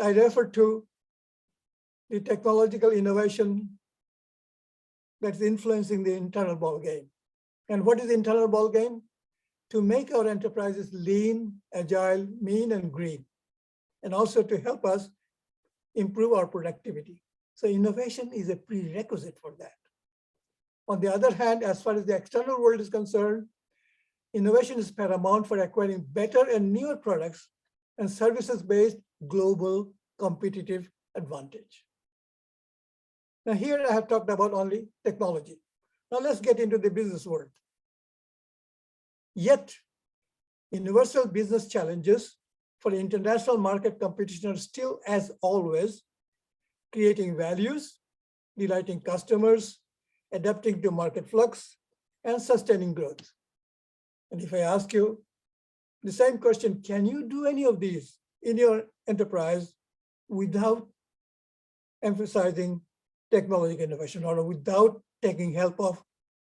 I refer to the technological innovation that's influencing the internal ball game. And what is the internal ball game? To make our enterprises lean, agile, mean, and green, and also to help us improve our productivity. So innovation is a prerequisite for that. On the other hand, as far as the external world is concerned, innovation is paramount for acquiring better and newer products and services-based global competitive advantage. Now here I have talked about only technology. Now let's get into the business world. Yet, universal business challenges for international market competition are still, as always, creating values, delighting customers, adapting to market flux, and sustaining growth. And if I ask you the same question, can you do any of these in your enterprise without emphasizing technology innovation or without taking help of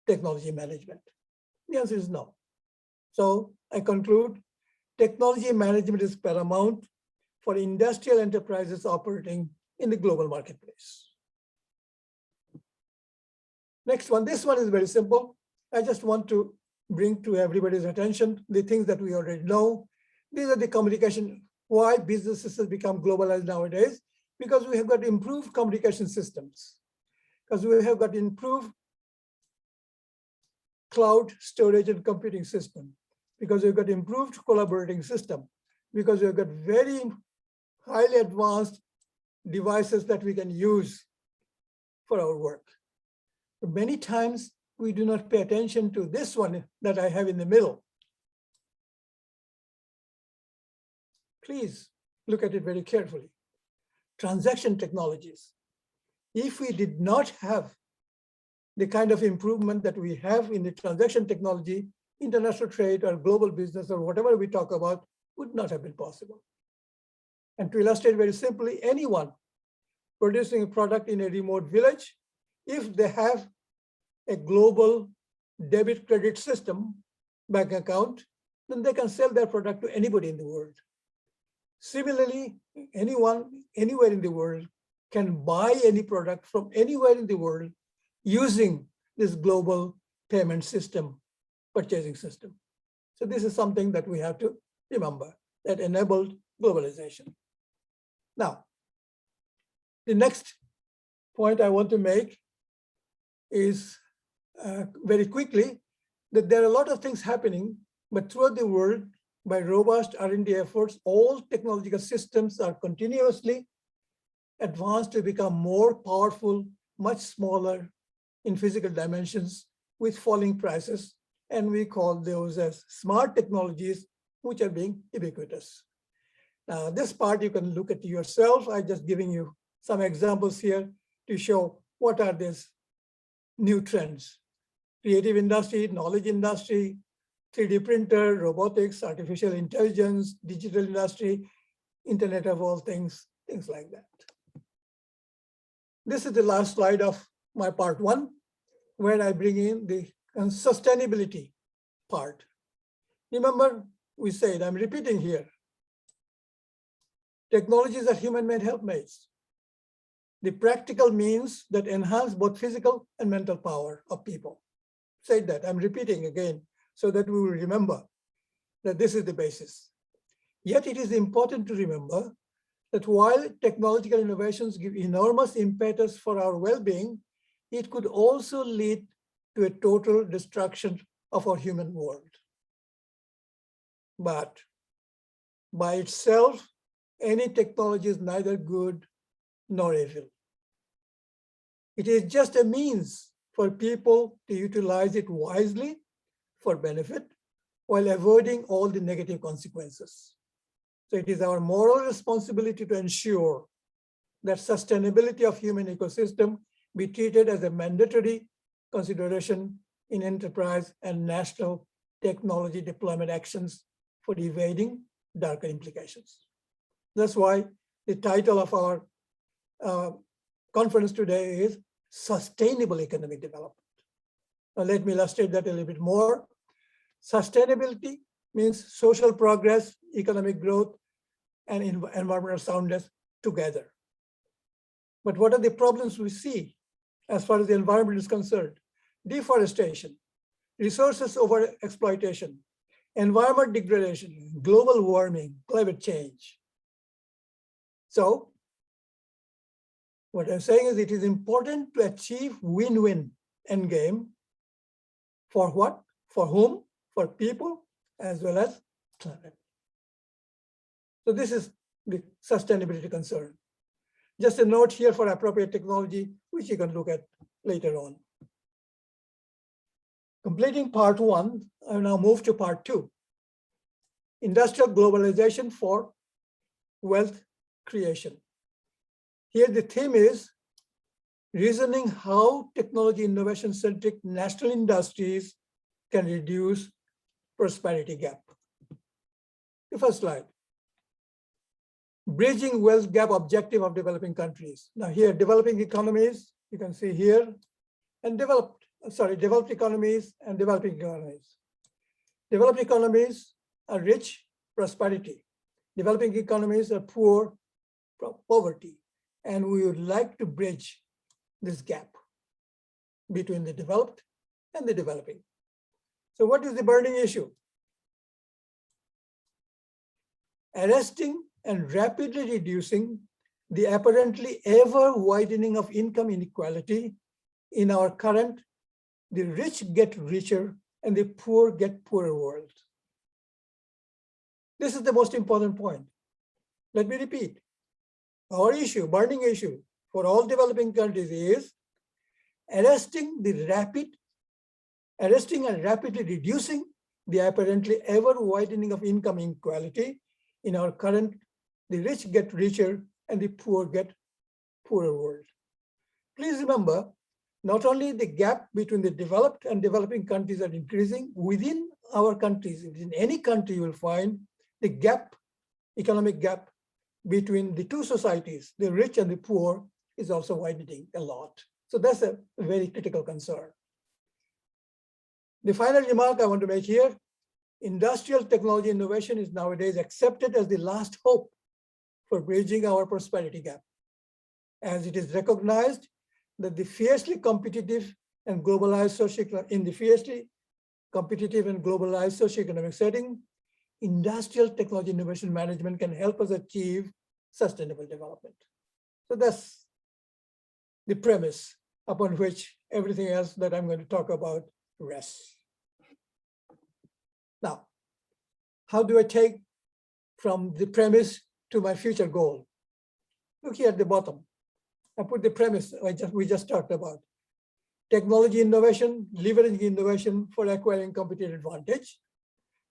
technology management? The answer is no. So I conclude, technology management is paramount for industrial enterprises operating in the global marketplace. Next one, this one is very simple. I just want to bring to everybody's attention the things that we already know. These are the communication, why businesses have become globalized nowadays, because we have got improved communication systems, because we have got improved cloud storage and computing system, because we've got improved collaborating system, because we've got very highly advanced devices that we can use for our work. But many times we do not pay attention to this one that I have in the middle. Please look at it very carefully. Transaction technologies. If we did not have the kind of improvement that we have in the transaction technology, international trade or global business or whatever we talk about would not have been possible. And to illustrate very simply, anyone producing a product in a remote village, if they have a global debit credit system, bank account, then they can sell their product to anybody in the world. Similarly, anyone, anywhere in the world can buy any product from anywhere in the world using this global payment system, purchasing system. So this is something that we have to remember, that enabled globalization. Now, the next point I want to make is very quickly that there are a lot of things happening, but throughout the world, by robust R&D efforts, all technological systems are continuously advanced to become more powerful, much smaller in physical dimensions with falling prices. And we call those as smart technologies, which are being ubiquitous. Now, this part you can look at yourself. I'm just giving you some examples here to show what are these new trends. Creative industry, knowledge industry, 3D printer, robotics, artificial intelligence, digital industry, Internet of all things, things like that. This is the last slide of my part one, where I bring in the sustainability part. Remember, we said, I'm repeating here, technologies are human-made helpmates. The practical means that enhance both physical and mental power of people. Said that, I'm repeating again, so that we will remember that this is the basis. Yet it is important to remember that while technological innovations give enormous impetus for our well-being, it could also lead to a total destruction of our human world. But by itself, any technology is neither good nor evil. It is just a means for people to utilize it wisely for benefit while avoiding all the negative consequences. So it is our moral responsibility to ensure that sustainability of human ecosystem be treated as a mandatory consideration in enterprise and national technology deployment actions for evading darker implications. That's why the title of our conference today is Sustainable Economic Development. Now let me illustrate that a little bit more. Sustainability means social progress, economic growth, and environmental soundness together. But what are the problems we see as far as the environment is concerned? Deforestation, resources overexploitation, environment degradation, global warming, climate change. So what I'm saying is it is important to achieve win-win endgame. For what? For whom? For people as well as planet. So this is the sustainability concern. Just a note here for appropriate technology, which you can look at later on. Completing part 1, I now move to part 2. Industrial globalization for wealth creation. Here the theme is reasoning how technology innovation-centric national industries can reduce prosperity gap. The first slide. Bridging wealth gap objective of developing countries. Now here, developing economies, you can see here, and developed economies and developing economies. Developed economies are rich, prosperity. Developing economies are poor, poverty. And we would like to bridge this gap between the developed and the developing. So what is the burning issue? Arresting and rapidly reducing the apparently ever widening of income inequality in our current, the rich get richer and the poor get poorer world. This is the most important point. Let me repeat. Our issue, burning issue for all developing countries is arresting and rapidly reducing the apparently ever widening of income inequality in our current, the rich get richer and the poor get poorer world. Please remember, not only the gap between the developed and developing countries are increasing within our countries. In any country, you will find the gap, economic gap between the two societies, the rich and the poor, is also widening a lot. So that's a very critical concern. The final remark I want to make here, industrial technology innovation is nowadays accepted as the last hope for bridging our prosperity gap, as it is recognized that the fiercely competitive and globalized socioeconomic setting, industrial technology innovation management can help us achieve sustainable development. So that's the premise upon which everything else that I'm going to talk about rests. Now, how do I take from the premise to my future goal? Look here at the bottom. I put the premise we just talked about. Technology innovation, leveraging innovation for acquiring competitive advantage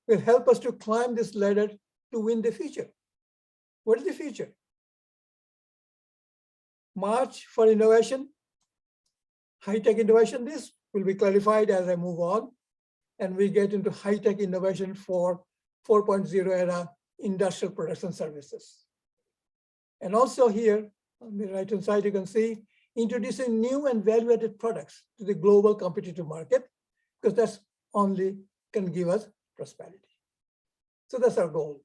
will help us to climb this ladder to win the future. What is the future? March for innovation, high-tech innovation. This will be clarified as I move on, and we get into high-tech innovation for 4.0 era industrial products and services. And also here on the right-hand side, you can see introducing new and value-added products to the global competitive market, because that's only can give us prosperity. So that's our goal.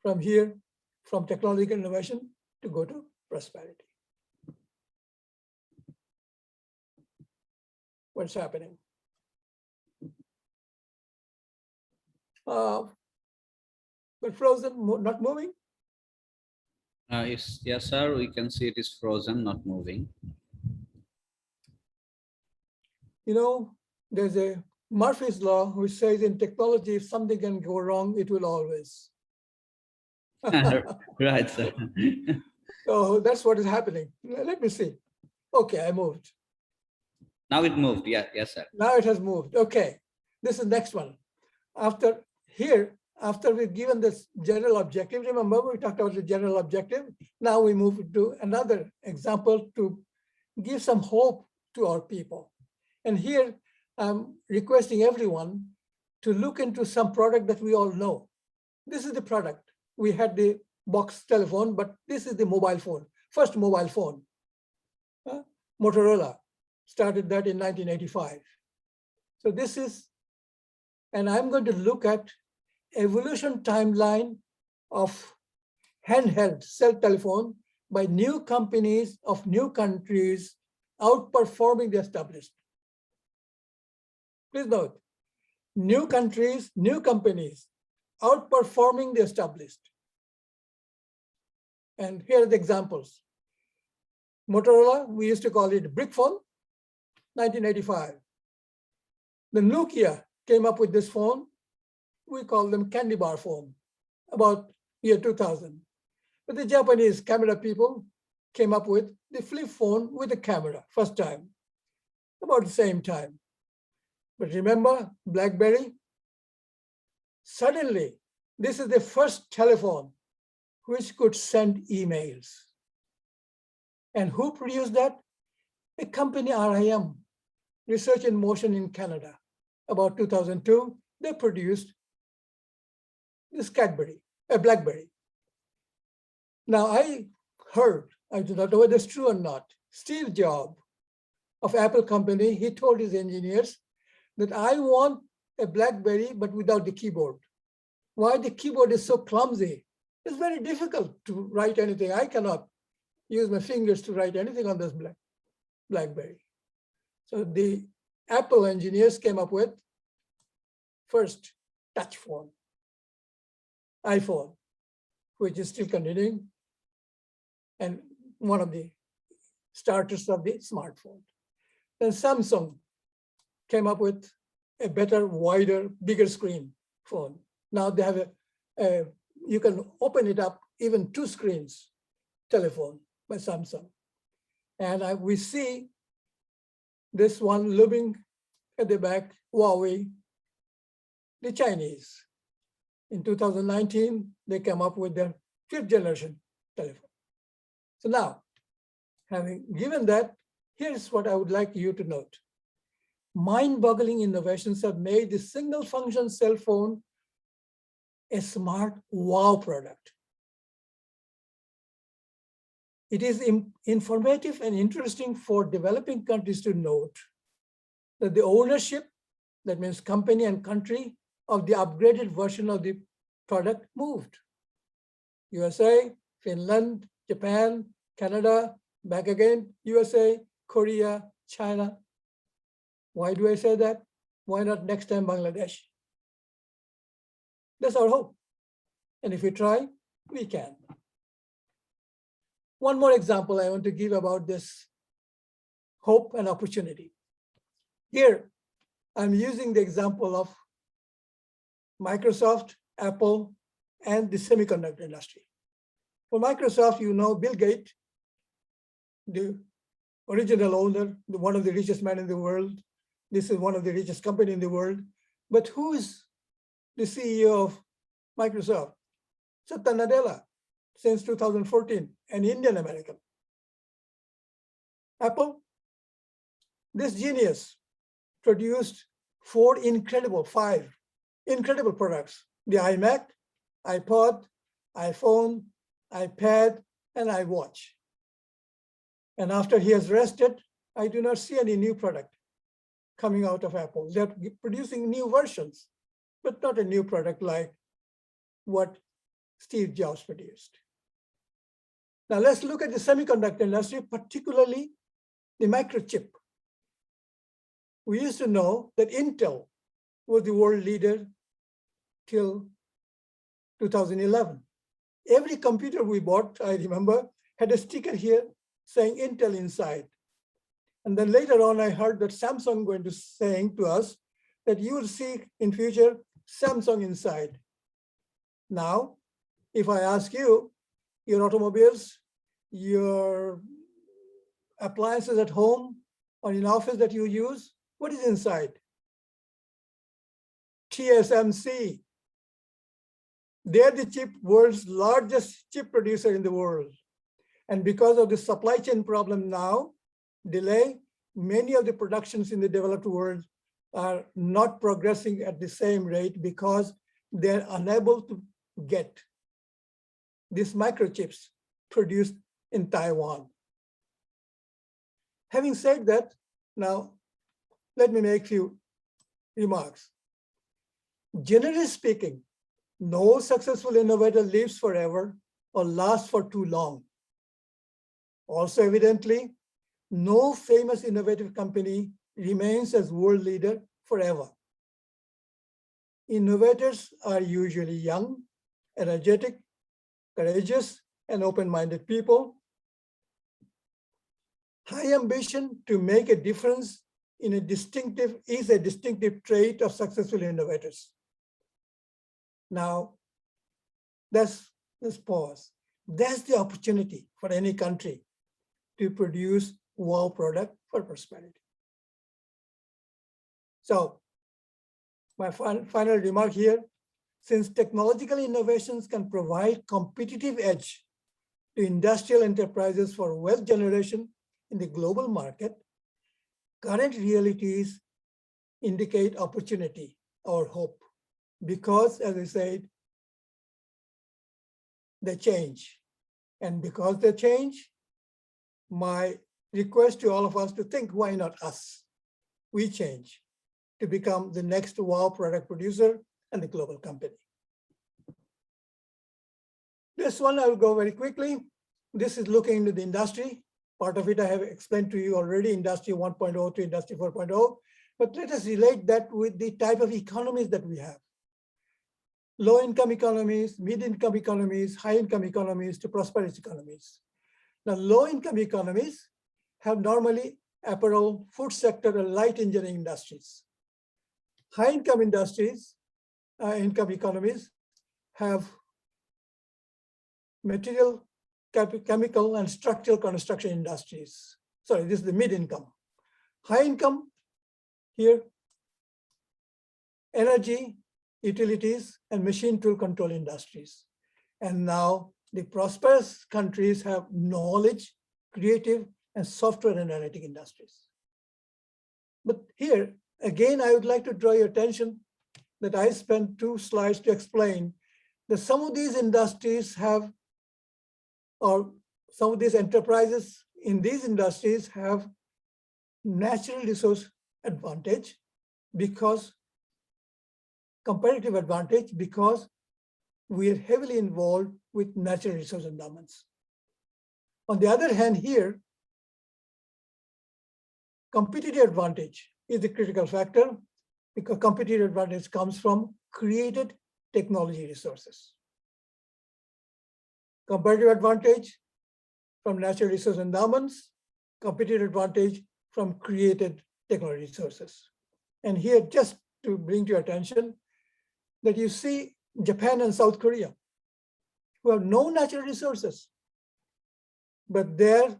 From here, from technological innovation to go to prosperity. What's happening? But frozen, not moving? Yes, sir, we can see it is frozen, not moving. You know, there's a Murphy's law which says in technology, if something can go wrong, it will always. Right, sir. So that's what is happening. Let me see. Okay, I moved. Now it moved. Yeah, yes, sir. Now it has moved. Okay, this is next one. After we've given this general objective, remember we talked about the general objective. Now we move to another example to give some hope to our people. And here I'm requesting everyone to look into some product that we all know. This is the product. We had the box telephone, but this is the mobile phone, first mobile phone. Motorola started that in 1985. So this is, and I'm going to look at evolution timeline of handheld cell telephone by new companies of new countries outperforming the established. Please note, new countries, new companies outperforming the established. And here are the examples. Motorola, we used to call it brick phone, 1985. The Nokia came up with this phone. We call them candy bar phone, about year 2000. But the Japanese camera people came up with the flip phone with a camera, first time, about the same time. But remember BlackBerry? Suddenly, this is the first telephone which could send emails. And who produced that? A company, RIM, Research in Motion in Canada. About 2002, they produced this BlackBerry. Now I heard, I do not know whether it's true or not, Steve Jobs of Apple company, he told his engineers that I want a BlackBerry, but without the keyboard. Why? The keyboard is so clumsy. It's very difficult to write anything. I cannot use my fingers to write anything on this BlackBerry. So the Apple engineers came up with first touch phone, iPhone, which is still continuing, and one of the starters of the smartphone. Then Samsung came up with a better, wider, bigger screen phone. Now they have you can open it up, even 2 screens telephone by Samsung. And we see this one looming at the back, Huawei, the Chinese. In 2019, they came up with their 5th generation telephone. So now, having given that, here's what I would like you to note. Mind-boggling innovations have made the single function cell phone a smart wow product. It is informative and interesting for developing countries to note that the ownership, that means company and country, of the upgraded version of the product moved. USA, Finland, Japan, Canada, back again, USA, Korea, China. Why do I say that? Why not next time Bangladesh? That's our hope. And if we try, we can. One more example I want to give about this hope and opportunity. Here, I'm using the example of Microsoft, Apple, and the semiconductor industry. For Microsoft, you know Bill Gates, the original owner, one of the richest men in the world. This is one of the richest company in the world. But who is the CEO of Microsoft? Satya Nadella, since 2014, an Indian American. Apple, this genius produced 5 incredible products: the iMac, iPod, iPhone, iPad, and iWatch. And after he has rested, I do not see any new product coming out of Apple. They're producing new versions, but not a new product like what Steve Jobs produced. Now let's look at the semiconductor industry, particularly the microchip. We used to know that Intel was the world leader till 2011. Every computer we bought, I remember, had a sticker here saying Intel inside. And then later on, I heard that Samsung going to saying to us that you will see in future Samsung inside. Now, if I ask you, your automobiles, your appliances at home or in office that you use, what is inside? TSMC. They're the world's largest chip producer in the world. And because of the supply chain problem now, delay, many of the productions in the developed world are not progressing at the same rate because they're unable to get these microchips produced in Taiwan. Having said that, now let me make a few remarks. Generally speaking, no successful innovator lives forever or last for too long. Also, evidently, no famous innovative company remains as world leader forever. Innovators are usually young, energetic, courageous, and open-minded people. High ambition to make a difference is a distinctive trait of successful innovators. Now, let's pause. That's the opportunity for any country to produce wow product for prosperity. So my final remark here, since technological innovations can provide competitive edge to industrial enterprises for wealth generation in the global market, current realities indicate opportunity or hope, because, as I said, they change. And because they change, my request to all of us to think, why not us? We change to become the next wow product producer and the global company. This one I will go very quickly. This is looking into the industry. Part of it I have explained to you already, Industry 1.0 to Industry 4.0. But let us relate that with the type of economies that we have. Low-income economies, mid-income economies, high-income economies to prosperous economies. Now, low-income economies have normally apparel, food sector, and light engineering industries. High-income income economies have material, chemical, and structural construction industries. Sorry, this is the mid-income. High-income here, energy, utilities, and machine tool control industries. And now the prosperous countries have knowledge, creative, and software and analytic industries. But here, again, I would like to draw your attention that I spent 2 slides to explain that some of these industries have, or some of these enterprises in these industries have natural resource advantage because competitive advantage because we are heavily involved with natural resource endowments. On the other hand, here, competitive advantage is the critical factor because competitive advantage comes from created technology resources. Competitive advantage from natural resource endowments, competitive advantage from created technology resources. And here, just to bring to your attention, that you see Japan and South Korea, who have no natural resources, but they're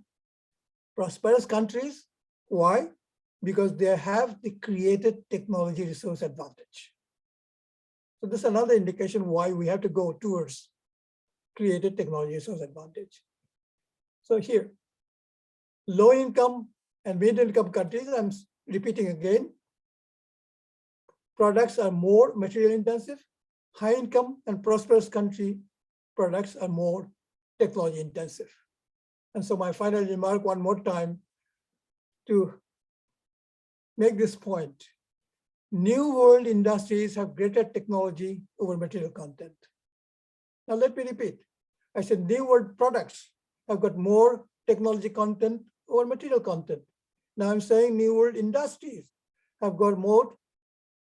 prosperous countries. Why? Because they have the created technology resource advantage. So this is another indication why we have to go towards created technology resource advantage. So here, low income and mid-income countries, I'm repeating again, products are more material intensive. High income and prosperous country products are more technology intensive. And so my final remark one more time to make this point. New world industries have greater technology over material content. Now let me repeat. I said new world products have got more technology content over material content. Now I'm saying new world industries have got more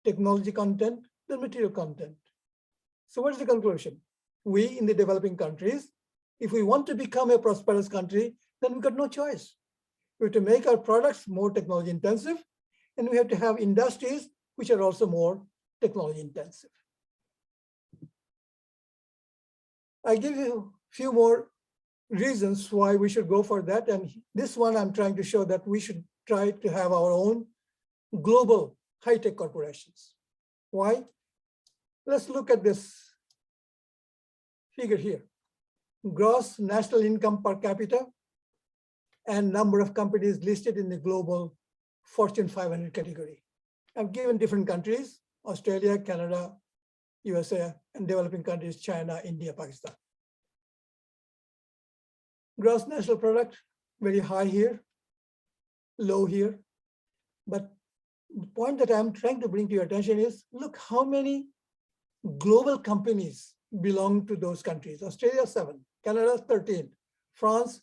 technology content than material content. So what's the conclusion? We in the developing countries, if we want to become a prosperous country, then we've got no choice. We have to make our products more technology intensive, and we have to have industries which are also more technology intensive. I give you a few more reasons why we should go for that. And this one I'm trying to show that we should try to have our own global high-tech corporations. Why? Let's look at this figure here. Gross national income per capita and number of companies listed in the global Fortune 500 category. I've given different countries, Australia, Canada, USA, and developing countries, China, India, Pakistan. Gross national product, very high here, low here. But the point that I'm trying to bring to your attention is, look how many global companies belong to those countries. Australia, 7. Canada 13, France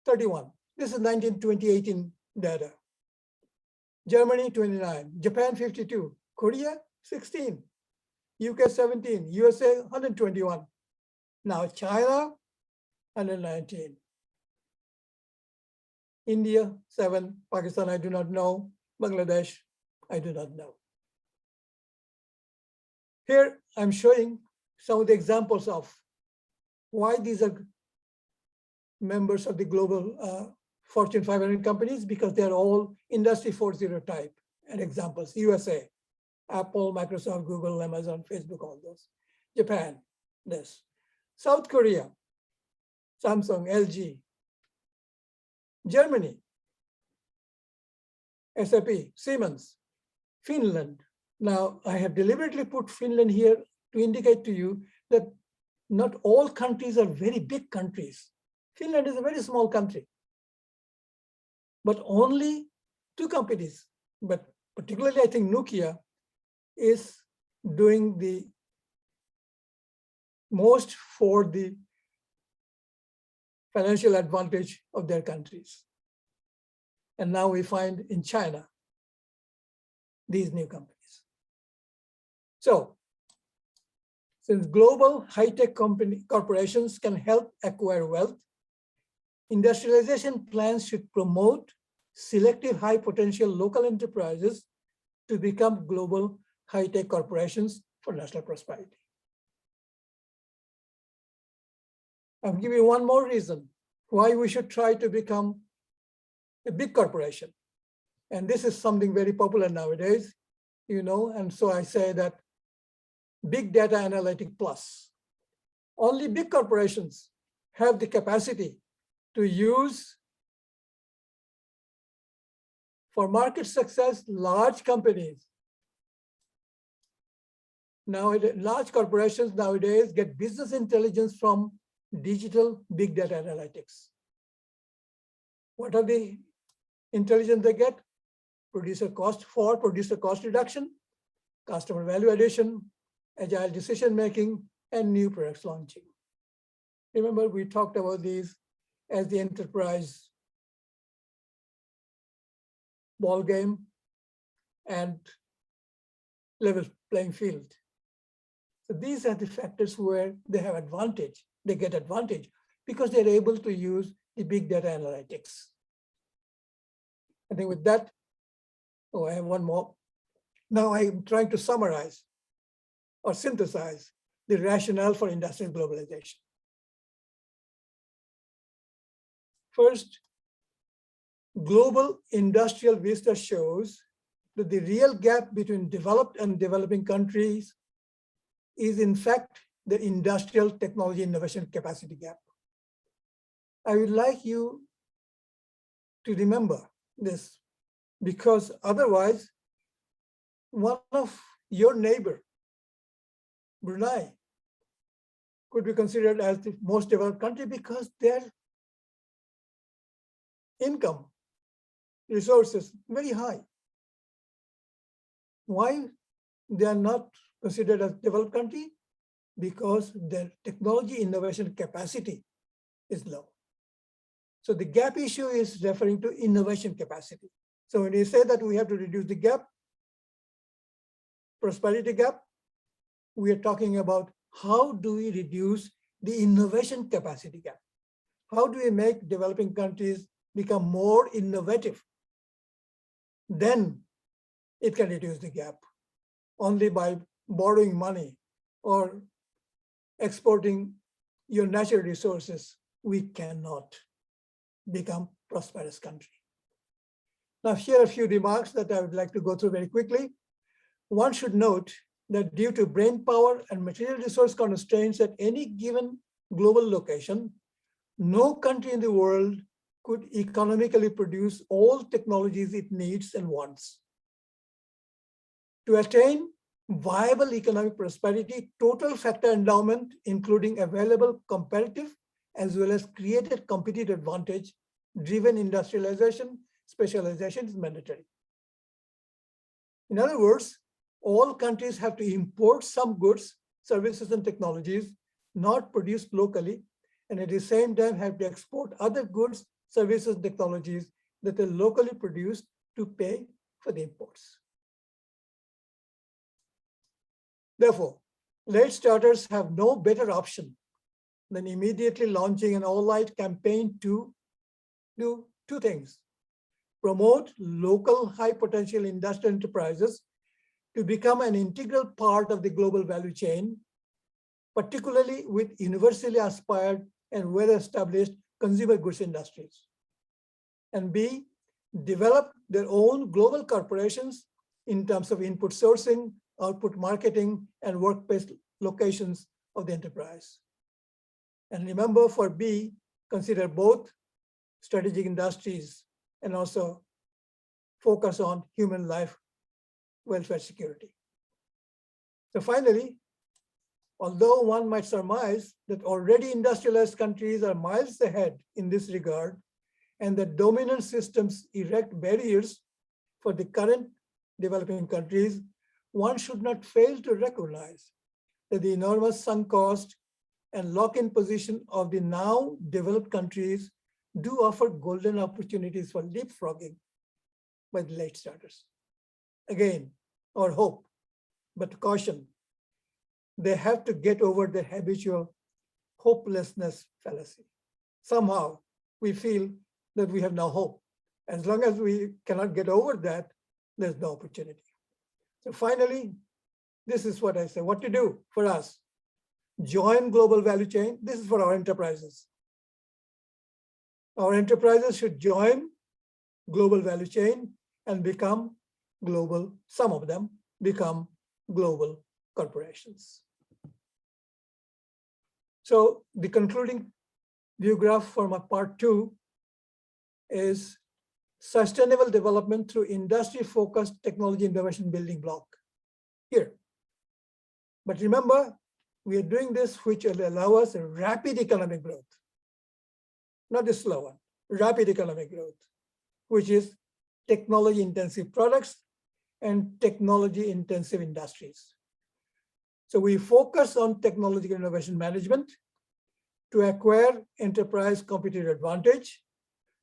31. This is 2018 data. Germany 29, Japan 52, Korea 16, UK 17, USA 121. Now China 119. India 7, Pakistan I do not know, Bangladesh I do not know. Here I'm showing some of the examples of why these are members of the global Fortune 500 companies, because they're all Industry 4.0 type. And examples, USA, Apple, Microsoft, Google, Amazon, Facebook, all those. Japan, this. South Korea, Samsung, LG. Germany, SAP, Siemens. Finland. Now, I have deliberately put Finland here to indicate to you that not all countries are very big countries. Finland is a very small country, but only 2 companies, but particularly I think Nokia is doing the most for the financial advantage of their countries. And now we find in China, these new companies. So, since global high-tech corporations can help acquire wealth, industrialization plans should promote selective high-potential local enterprises to become global high-tech corporations for national prosperity. I'll give you one more reason why we should try to become a big corporation. And this is something very popular nowadays, you know, and so I say that big data analytic plus. Only big corporations have the capacity to use for market success large companies. Now, large corporations nowadays get business intelligence from digital big data analytics. What are the intelligence they get? Producer cost reduction, customer value addition, agile decision-making, and new products launching. Remember, we talked about these as the enterprise ball game and level playing field. So these are the factors where they have advantage. They get advantage because they're able to use the big data analytics. I think with that, I have one more. Now I'm trying to summarize or synthesize the rationale for industrial globalization. First, global industrial vista shows that the real gap between developed and developing countries is in fact the industrial technology innovation capacity gap. I would like you to remember this, because otherwise one of your neighbor, Brunei, could be considered as the most developed country because their income, resources, very high. Why they are not considered as developed country? Because their technology innovation capacity is low. So the gap issue is referring to innovation capacity. So when you say that we have to reduce the gap, prosperity gap, we are talking about how do we reduce the innovation capacity gap? How do we make developing countries become more innovative? Then it can reduce the gap. Only by borrowing money or exporting your natural resources, we cannot become prosperous country. Now, here are a few remarks that I would like to go through very quickly. One should note that due to brain power and material resource constraints at any given global location, no country in the world could economically produce all technologies it needs and wants. To attain viable economic prosperity, total factor endowment, including available comparative as well as created competitive advantage, driven industrialization, specialization is mandatory. In other words, all countries have to import some goods, services, and technologies not produced locally and at the same time have to export other goods, services, technologies that are locally produced to pay for the imports. Therefore, late starters have no better option than immediately launching an all-out campaign to do two things: promote local high potential industrial enterprises to become an integral part of the global value chain, particularly with universally aspired and well-established consumer goods industries. And B, develop their own global corporations in terms of input sourcing, output marketing, and workplace locations of the enterprise. And remember, for B, consider both strategic industries and also focus on human life welfare security. So finally, although one might surmise that already industrialized countries are miles ahead in this regard, and that dominant systems erect barriers for the current developing countries, one should not fail to recognize that the enormous sunk cost and lock-in position of the now developed countries do offer golden opportunities for leapfrogging by the late starters. Again, our hope, but caution, they have to get over the habitual hopelessness fallacy. Somehow we feel that we have no hope. As long as we cannot get over that, there's no opportunity. So finally, this is what I say, what to do for us. Join global value chain. This is for our enterprises. Our enterprises should join global value chain and become global, some of them become global corporations. So the concluding view graph for my part 2 is sustainable development through industry-focused technology innovation building block here. But remember, we are doing this which will allow us a rapid economic growth, not a slow one, rapid economic growth, which is technology-intensive products and technology-intensive industries. So we focus on technological innovation management to acquire enterprise competitive advantage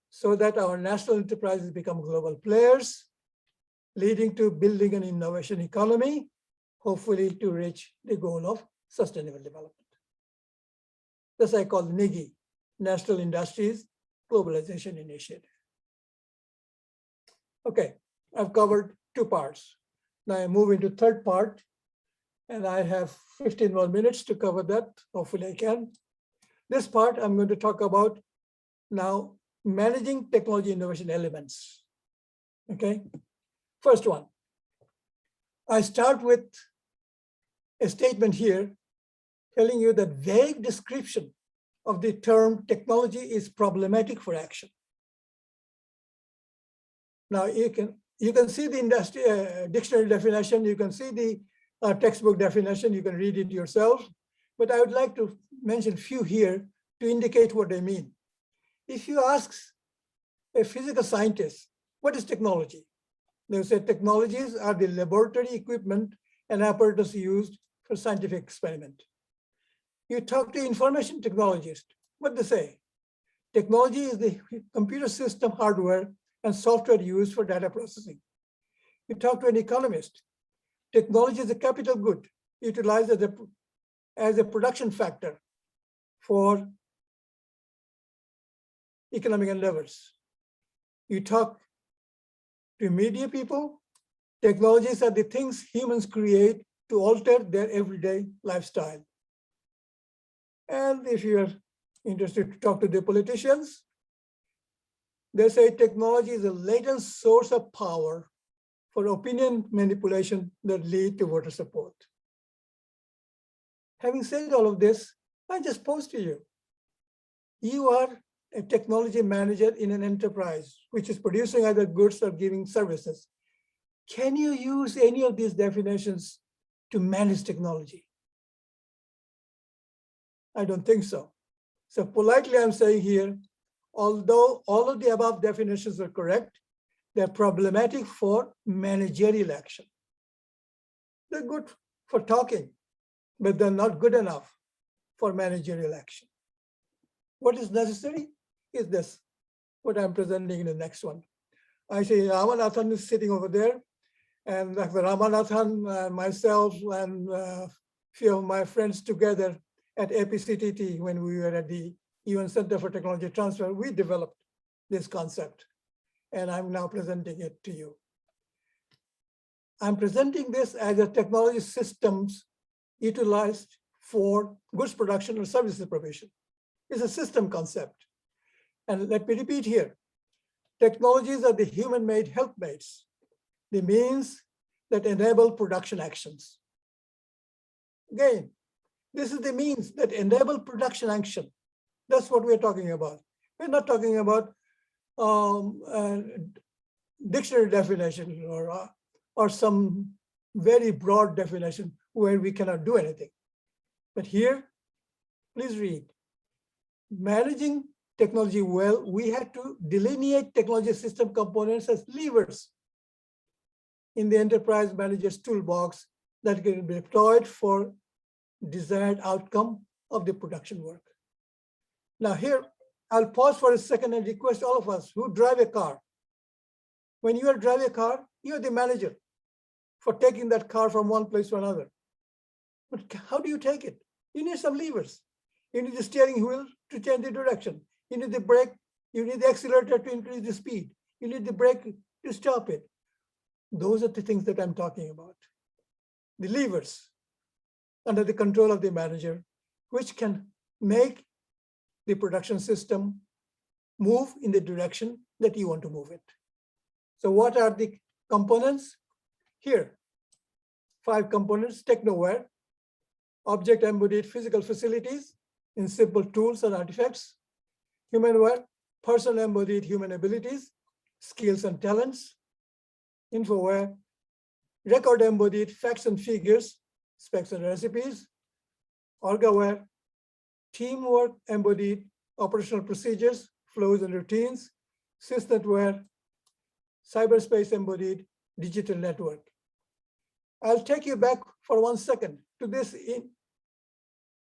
so that our national enterprises become global players, leading to building an innovation economy, hopefully to reach the goal of sustainable development. This I call NIGI, National Industries Globalization Initiative. Okay, I've covered 2 parts. Now I move into 3rd part, and I have 15 more minutes to cover that. Hopefully I can. This part I'm going to talk about now managing technology innovation elements. Okay, first one. I start with a statement here telling you that vague description of the term technology is problematic for action. Now you can see the industry dictionary definition, you can see the textbook definition, you can read it yourself, but I would like to mention few here to indicate what I mean. If you ask a physical scientist, what is technology? They'll say technologies are the laboratory equipment and apparatus used for scientific experiment. You talk to information technologist, what they say? Technology is the computer system hardware and software used for data processing. You talk to an economist, technology is a capital good utilized as a production factor for economic endeavors. You talk to media people, technologies are the things humans create to alter their everyday lifestyle. And if you're interested to talk to the politicians, they say technology is a latent source of power for opinion manipulation that lead to voter support. Having said all of this, I just pose to you, you are a technology manager in an enterprise which is producing either goods or giving services. Can you use any of these definitions to manage technology? I don't think so. So politely, I'm saying here, although all of the above definitions are correct, they're problematic for managerial action. They're good for talking, but they're not good enough for managerial action. What is necessary is this, what I'm presenting in the next one. I see Ramanathan is sitting over there, and Dr. Ramanathan, myself, and a few of my friends together at APCTT, when we were at the UN Center for Technology Transfer, we developed this concept, and I'm now presenting it to you. I'm presenting this as a technology systems utilized for goods production or services provision. It's a system concept. And let me repeat here, technologies are the human-made helpmates, the means that enable production actions. Again, this is the means that enable production action. That's what we're talking about. We're not talking about dictionary definition or some very broad definition where we cannot do anything. But here, please read. Managing technology well, we had to delineate technology system components as levers in the enterprise manager's toolbox that can be deployed for desired outcome of the production work. Now here, I'll pause for a second and request all of us who drive a car. When you are driving a car, you're the manager for taking that car from one place to another. But how do you take it? You need some levers. You need the steering wheel to change the direction. You need the brake, you need the accelerator to increase the speed. You need the brake to stop it. Those are the things that I'm talking about. The levers under the control of the manager, which can make the production system move in the direction that you want to move it. So what are the components? Here, 5 components: technoware, object embodied physical facilities in simple tools and artifacts; humanware, person embodied human abilities, skills and talents; infoware, record embodied facts and figures, specs and recipes; orgaware, teamwork embodied operational procedures, flows and routines; sysnetware, cyberspace embodied digital network. I'll take you back for 1 second to this in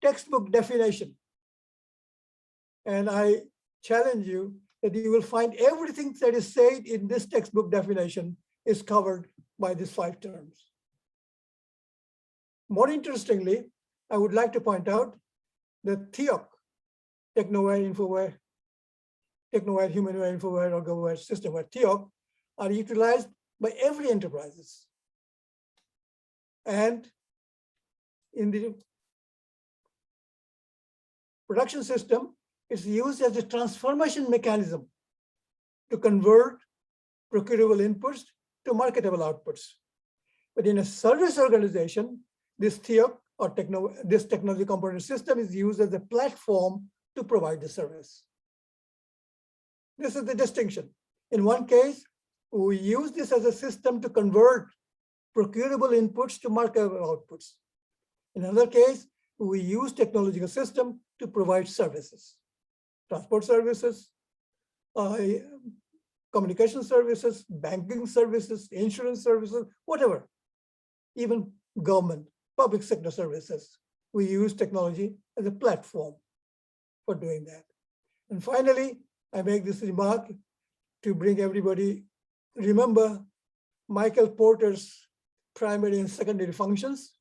textbook definition. And I challenge you that you will find everything that is said in this textbook definition is covered by these 5 terms. More interestingly, I would like to point out that THEOC, technoware, infoware, technoware, humanware, infoware, orgaware, systemware, THEOC, are utilized by every enterprises. And in the production system, it's used as a transformation mechanism to convert procurable inputs to marketable outputs. But in a service organization, this THEOC or this technology component system is used as a platform to provide the service. This is the distinction. In one case, we use this as a system to convert procurable inputs to marketable outputs. In another case, we use technological system to provide services, transport services, communication services, banking services, insurance services, whatever, even government, public sector services. We use technology as a platform for doing that. And finally, I make this remark to bring everybody, remember Michael Porter's primary and secondary functions.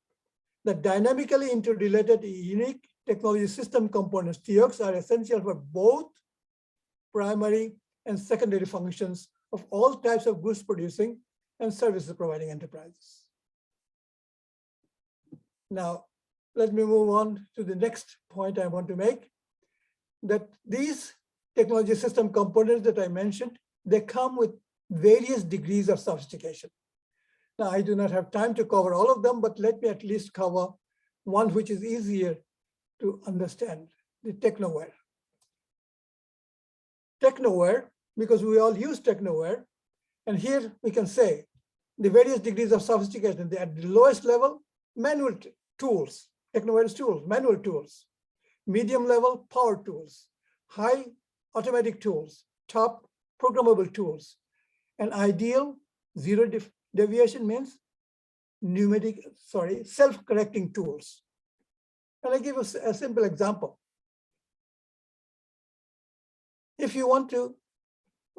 The dynamically interrelated unique technology system components, THEOCs, are essential for both primary and secondary functions of all types of goods producing and services providing enterprises. Now, let me move on to the next point I want to make, that these technology system components that I mentioned, they come with various degrees of sophistication. Now, I do not have time to cover all of them, but let me at least cover one which is easier to understand, the technoware. Technoware, because we all use technoware, and here we can say the various degrees of sophistication. At the lowest level, manual tools, technoware tools, manual tools; medium level, power tools; high, automatic tools; top, programmable tools; and ideal, zero deviation means self-correcting tools. And I give a simple example. If you want to,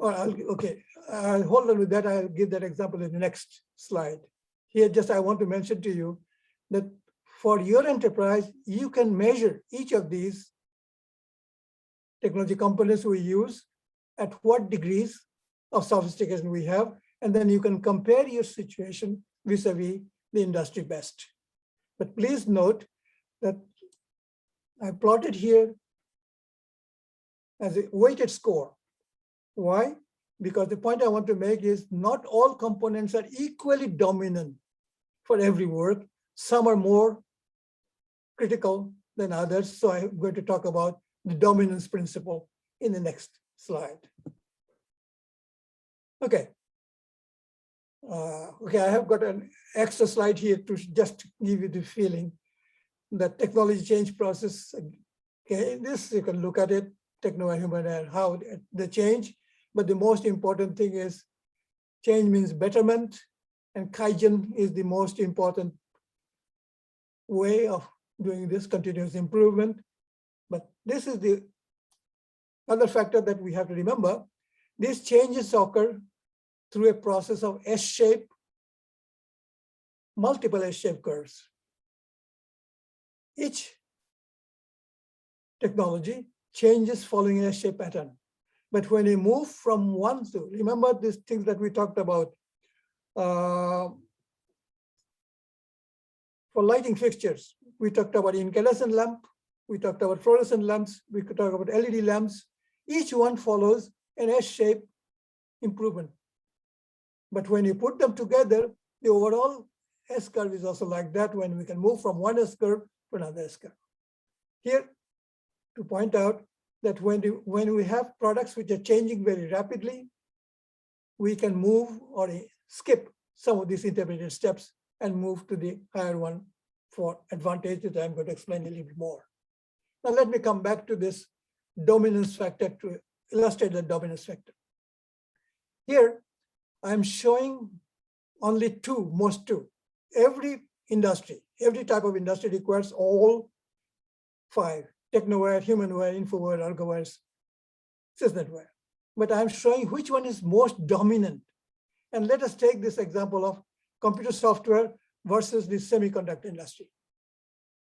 okay, I'll hold on with that. I'll give that example in the next slide. Here, just I want to mention to you that for your enterprise, you can measure each of these technology components we use, at what degrees of sophistication we have, and then you can compare your situation vis-a-vis the industry best. But please note that I plotted here as a weighted score. Why? Because the point I want to make is not all components are equally dominant for every work. Some are more critical than others. So I'm going to talk about the dominance principle in the next slide. Okay. I have got an extra slide here to just give you the feeling that technology change process. Okay, this you can look at it, techno and human and how they change. But the most important thing is change means betterment, and Kaizen is the most important way of doing this continuous improvement. But this is the other factor that we have to remember. These changes occur through a process of S-shape, multiple S-shaped curves. Each technology changes following an S-shaped pattern. But when you move from one to, remember these things that we talked about for lighting fixtures, we talked about incandescent lamp, we talked about fluorescent lamps, we could talk about LED lamps. Each one follows an S-shaped improvement. But when you put them together, the overall S-curve is also like that, when we can move from one S-curve to another S-curve. Here, to point out that when we have products which are changing very rapidly, we can move or skip some of these intermediate steps and move to the higher one for advantages that I'm going to explain a little bit more. Now let me come back to this dominance factor to illustrate the dominance factor. Here, I'm showing only most two. Every industry, every type of industry requires all five: technoware, humanware, infoware, ergoware, sysnetware. But I'm showing which one is most dominant. And let us take this example of computer software versus the semiconductor industry,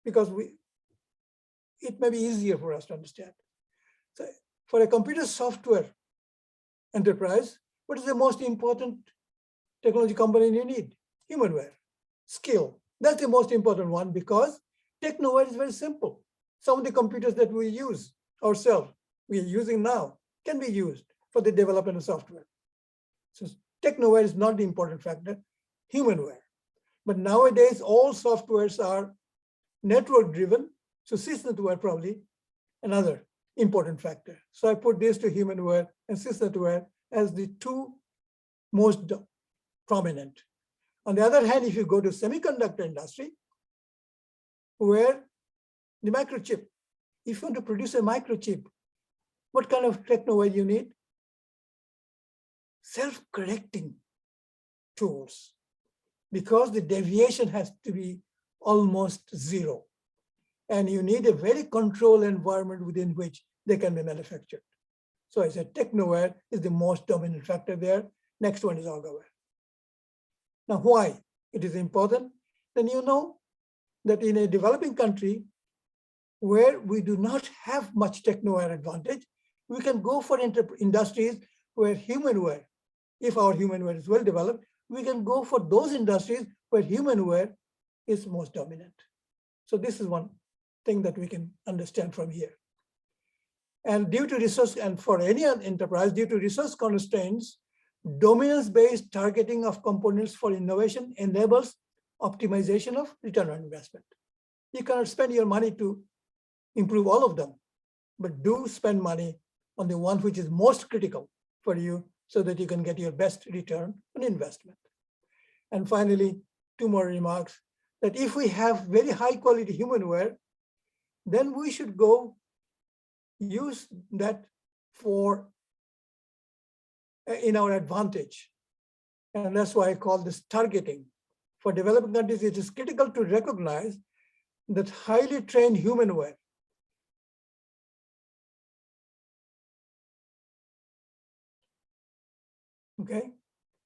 because it may be easier for us to understand. So for a computer software enterprise, what is the most important technology component you need? Humanware, skill. That's the most important one, because technoware is very simple. Some of the computers that we use ourselves, we are using now, can be used for the development of software. So technoware is not the important factor, humanware. But nowadays, all softwares are network driven. So sysnetware probably another important factor. So I put this to humanware and sysnetware as the two most prominent. On the other hand, if you go to semiconductor industry, where the microchip, if you want to produce a microchip, what kind of technoware you need? Self-correcting tools, because the deviation has to be almost zero. And you need a very controlled environment within which they can be manufactured. So I said technoware is the most dominant factor there. Next one is ergoware. Now, why it is important? Then you know that in a developing country where we do not have much technoware advantage, we can go for industries where humanware, if our humanware is well developed, we can go for those industries where humanware is most dominant. So this is one thing that we can understand from here. And due to resource, and for any enterprise, due to resource constraints, dominance-based targeting of components for innovation enables optimization of return on investment. You cannot spend your money to improve all of them, but do spend money on the one which is most critical for you so that you can get your best return on investment. And finally, two more remarks, that if we have very high quality humanware, then we should go use that for in our advantage. And that's why I call this targeting. For developing countries, it is critical to recognize that highly trained humanware okay,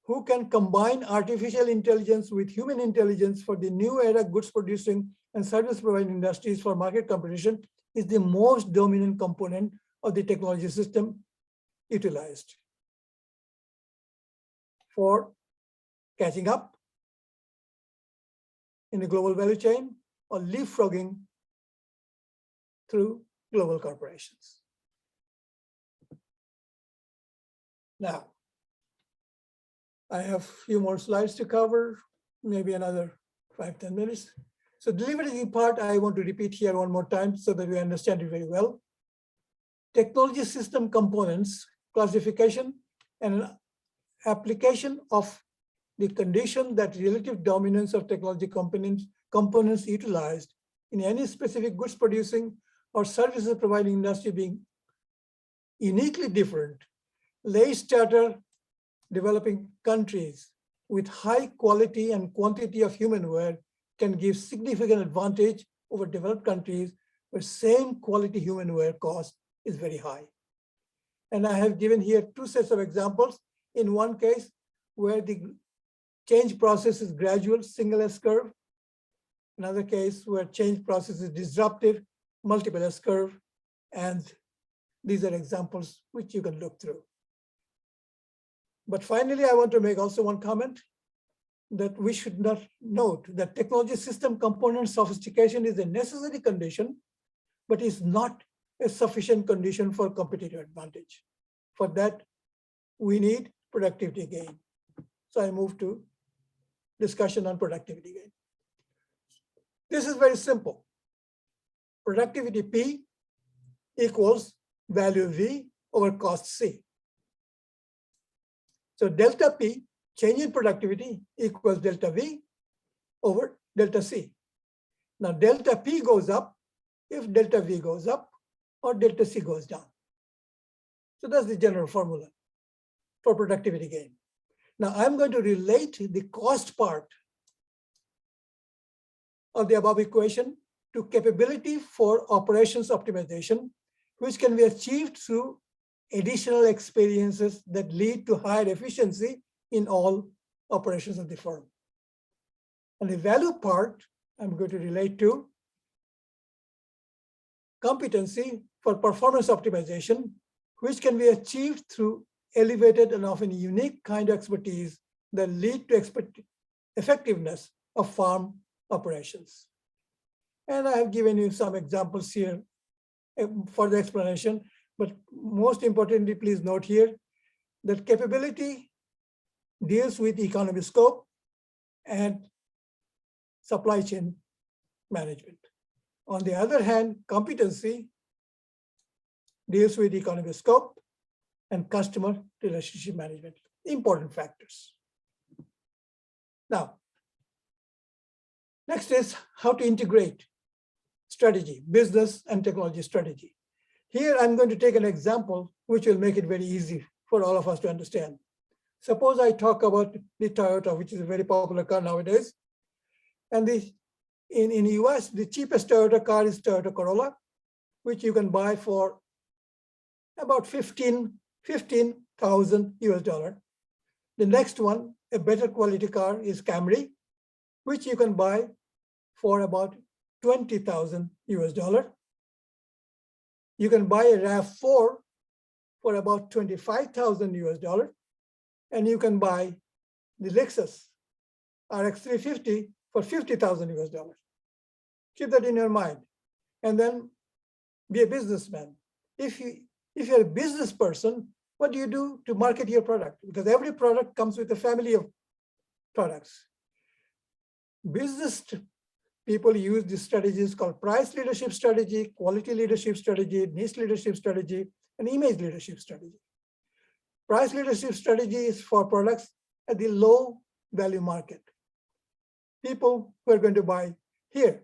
who can combine artificial intelligence with human intelligence for the new era goods producing and service providing industries for market competition is the most dominant component of the technology system utilized for catching up in the global value chain or leapfrogging through global corporations. Now, I have a few more slides to cover, maybe another 5-10 minutes. So the leveraging part, I want to repeat here one more time so that we understand it very well. Technology system components, classification, and an application of the condition that relative dominance of technology components utilized in any specific goods producing or services providing industry being uniquely different, lays charter developing countries with high quality and quantity of humanware can give significant advantage over developed countries where same quality humanware cost is very high. And I have given here two sets of examples. In one case, where the change process is gradual, single S-curve. Another case where change process is disruptive, multiple S-curve. And these are examples which you can look through. But finally, I want to make also one comment that we should not note that technology system component sophistication is a necessary condition, but is not a sufficient condition for competitive advantage. For that, we need productivity gain. So I move to discussion on productivity gain. This is very simple. Productivity P equals value V over cost C. So delta P, change in productivity, equals delta V over delta C. Now delta P goes up if delta V goes up or delta C goes down. So that's the general formula for productivity gain. Now I'm going to relate the cost part of the above equation to capability for operations optimization, which can be achieved through additional experiences that lead to higher efficiency in all operations of the firm. And the value part, I'm going to relate to competency for performance optimization, which can be achieved through elevated and often unique kind of expertise that lead to effectiveness of farm operations. And I have given you some examples here for the explanation, but most importantly, please note here that capability deals with economy scope and supply chain management. On the other hand, competency deals with economy scope and customer relationship management, important factors. Now, next is how to integrate strategy, business and technology strategy. Here, I'm going to take an example which will make it very easy for all of us to understand. Suppose I talk about the Toyota, which is a very popular car nowadays. And in the US, the cheapest Toyota car is Toyota Corolla, which you can buy for about $15,000 US. The next one, a better quality car, is Camry, which you can buy for about $20,000 US. You can buy a RAV4 for about $25,000 US, and you can buy the Lexus RX 350 for $50,000 US. Keep that in your mind, and then be a businessman. If you're a business person, what do you do to market your product? Because every product comes with a family of products. Business people use these strategies called price leadership strategy, quality leadership strategy, niche leadership strategy, and image leadership strategy. Price leadership strategy is for products at the low value market. People who are going to buy here,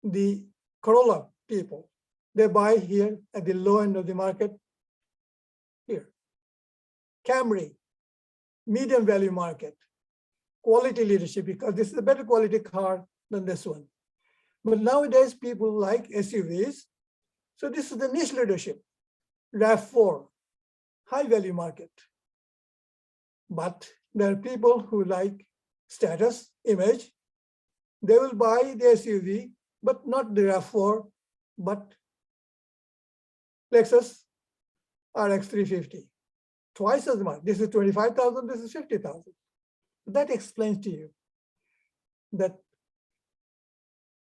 the Corolla people, they buy here at the low end of the market here. Camry, medium value market, quality leadership, because this is a better quality car than this one. But nowadays people like SUVs. So this is the niche leadership, RAV4, high value market. But there are people who like status, image. They will buy the SUV, but not the RAV4, but Lexus RX 350. Twice as much. This is 25,000, this is 50,000. That explains to you that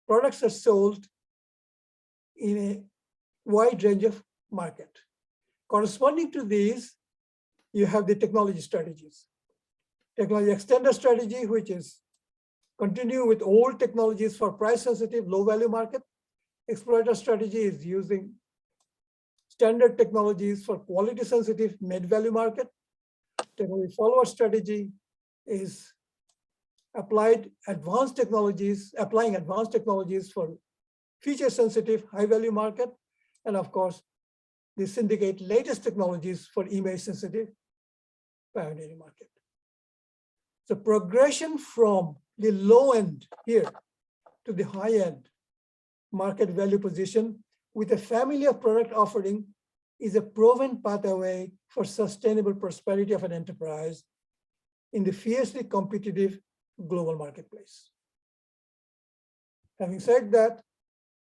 products are sold in a wide range of market. Corresponding to these, you have the technology strategies. Technology extender strategy, which is continue with old technologies for price sensitive, low value market. Exploiter strategy is using standard technologies for quality sensitive, mid value market. Technology follower strategy is applying advanced technologies for feature sensitive, high value market. And of course, they syndicate latest technologies for image sensitive, pioneering market. So progression from the low end here to the high end market value position with a family of product offering is a proven pathway for sustainable prosperity of an enterprise in the fiercely competitive global marketplace. Having said that,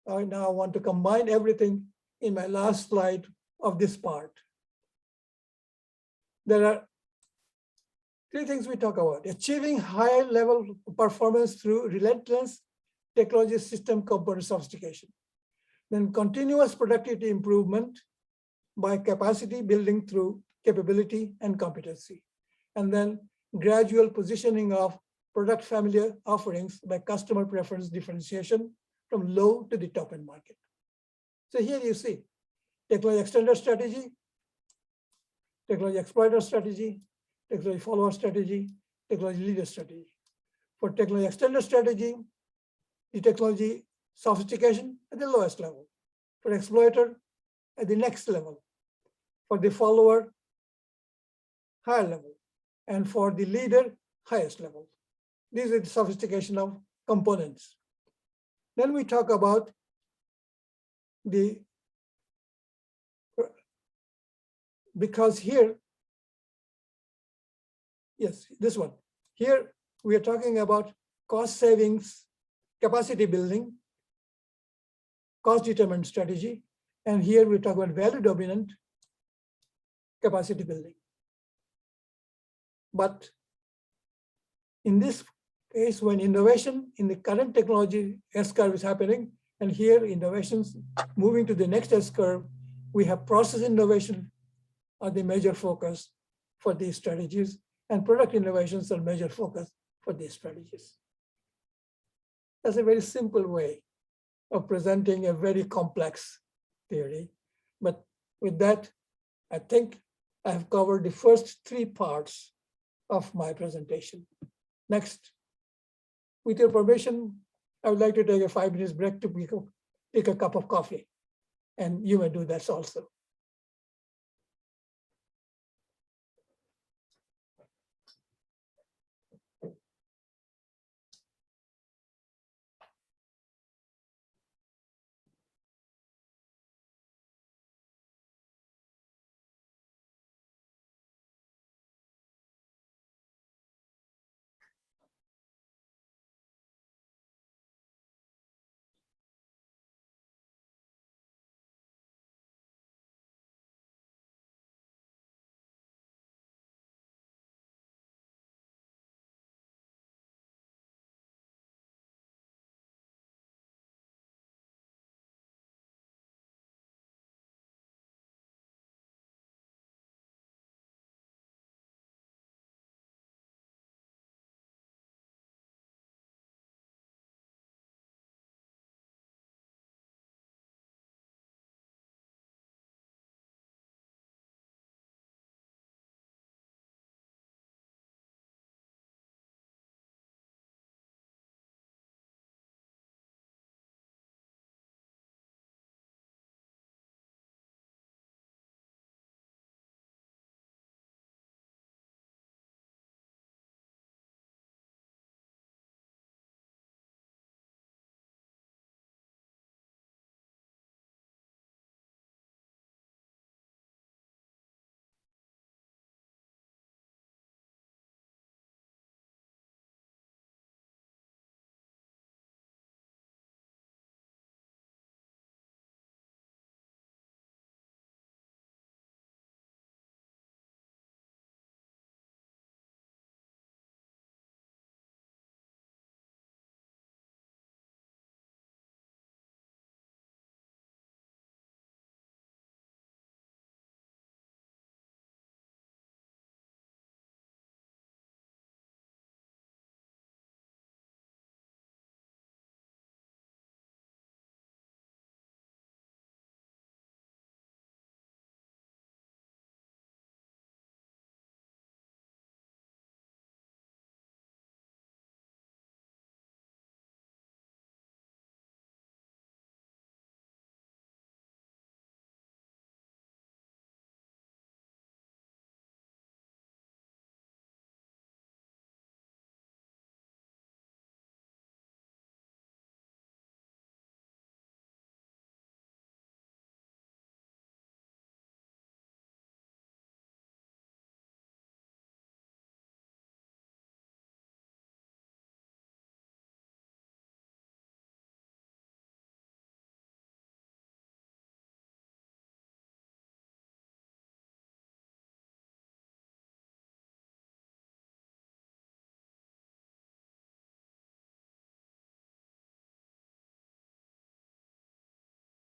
I now want to combine everything in my last slide of this part. There are three things we talk about: achieving high level performance through relentless technology system component sophistication, then continuous productivity improvement by capacity building through capability and competency, and then gradual positioning of product family offerings by customer preference differentiation from low to the top end market. So here you see technology extender strategy, technology exploiter strategy, technology follower strategy, technology leader strategy. For technology extender strategy, the technology sophistication at the lowest level. For exploiter, at the next level. For the follower, higher level. And for the leader, highest level. These are the sophistication of components. Then we talk about because here, yes, this one. Here we are talking about cost savings, capacity building, cost determined strategy. And here we talk about value dominant capacity building. But in this case, when innovation in the current technology S-curve is happening, and here innovations moving to the next S-curve, we have process innovation are the major focus for these strategies, and product innovations are major focus for these strategies. That's a very simple way of presenting a very complex theory. But with that, I think I have covered the first three parts of my presentation. Next, with your permission, I would like to take a 5 minutes break to take a cup of coffee, and you may do that also.